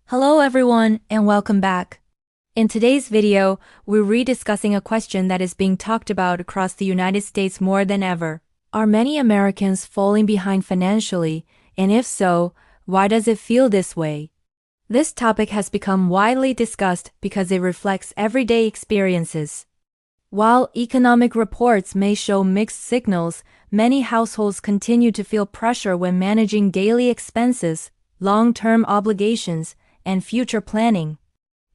Hello everyone and welcome back. In today's video, we're rediscussing a question that is being talked about across the United States more than ever. Are many Americans falling behind financially, and if so, why does it feel this way? This topic has become widely discussed because it reflects everyday experiences. While economic reports may show mixed signals, many households continue to feel pressure when managing daily expenses, long-term obligations, and future planning.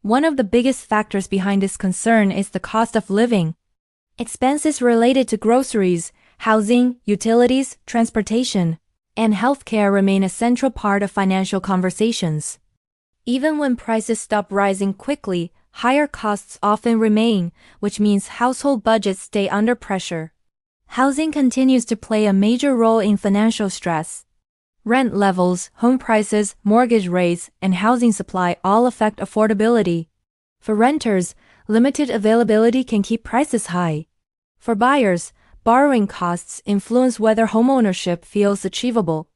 One of the biggest factors behind this concern is the cost of living. Expenses related to groceries, housing, utilities, transportation, and healthcare remain a central part of financial conversations. Even when prices stop rising quickly, higher costs often remain, which means household budgets stay under pressure. Housing continues to play a major role in financial stress. Rent levels, home prices, mortgage rates, and housing supply all affect affordability. For renters, limited availability can keep prices high. For buyers, borrowing costs influence whether homeownership feels achievable.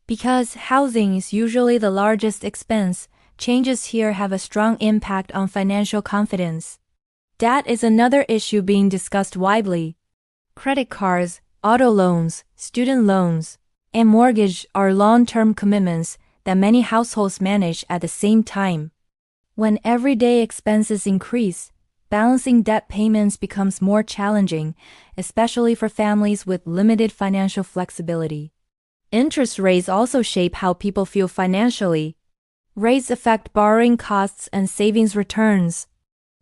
Because housing is usually the largest expense, changes here have a strong impact on financial confidence. Debt is another issue being discussed widely. Credit cards, auto loans, student loans, and mortgage are long-term commitments that many households manage at the same time. When everyday expenses increase, balancing debt payments becomes more challenging, especially for families with limited financial flexibility. Interest rates also shape how people feel financially. Rates affect borrowing costs and savings returns.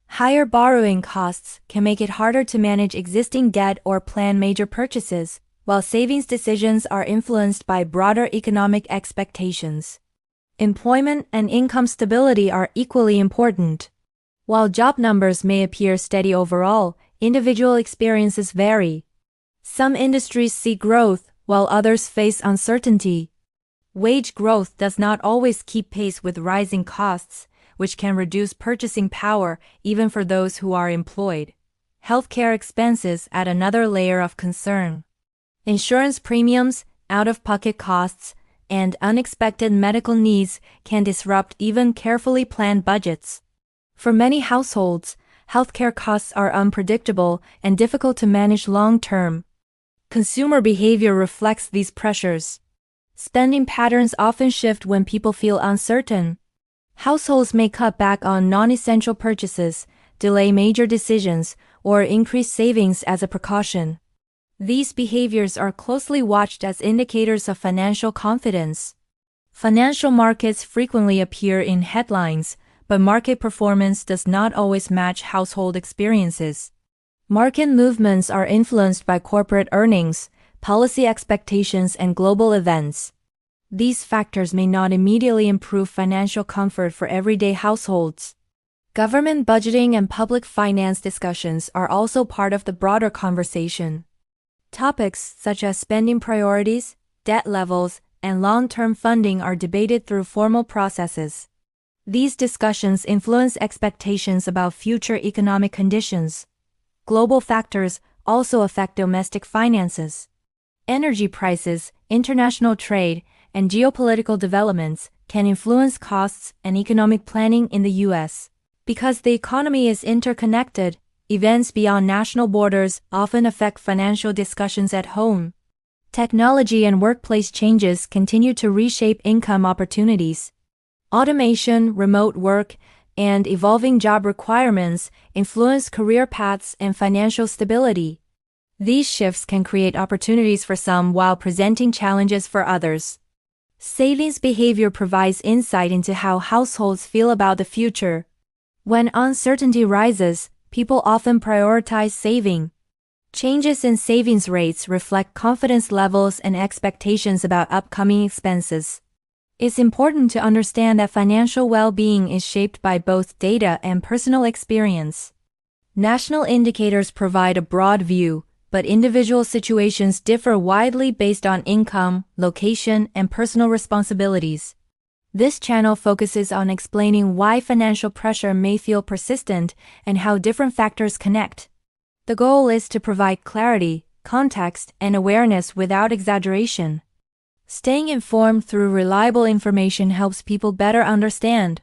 Higher borrowing costs can make it harder to manage existing debt or plan major purchases, while savings decisions are influenced by broader economic expectations. Employment and income stability are equally important. While job numbers may appear steady overall, individual experiences vary. Some industries see growth, while others face uncertainty. Wage growth does not always keep pace with rising costs, which can reduce purchasing power even for those who are employed. Healthcare expenses add another layer of concern. Insurance premiums, out-of-pocket costs, and unexpected medical needs can disrupt even carefully planned budgets. For many households, healthcare costs are unpredictable and difficult to manage long-term. Consumer behavior reflects these pressures. Spending patterns often shift when people feel uncertain. Households may cut back on non-essential purchases, delay major decisions, or increase savings as a precaution. These behaviors are closely watched as indicators of financial confidence. Financial markets frequently appear in headlines, but market performance does not always match household experiences. Market movements are influenced by corporate earnings, policy expectations, and global events. These factors may not immediately improve financial comfort for everyday households. Government budgeting and public finance discussions are also part of the broader conversation. Topics such as spending priorities, debt levels, and long-term funding are debated through formal processes. These discussions influence expectations about future economic conditions. Global factors also affect domestic finances. Energy prices, international trade, and geopolitical developments can influence costs and economic planning in the U.S. Because the economy is interconnected, events beyond national borders often affect financial discussions at home. Technology and workplace changes continue to reshape income opportunities. Automation, remote work, and evolving job requirements influence career paths and financial stability. These shifts can create opportunities for some while presenting challenges for others. Savings behavior provides insight into how households feel about the future. When uncertainty rises, people often prioritize saving. Changes in savings rates reflect confidence levels and expectations about upcoming expenses. It's important to understand that financial well-being is shaped by both data and personal experience. National indicators provide a broad view, but individual situations differ widely based on income, location, and personal responsibilities. This channel focuses on explaining why financial pressure may feel persistent and how different factors connect. The goal is to provide clarity, context, and awareness without exaggeration. Staying informed through reliable information helps people better understand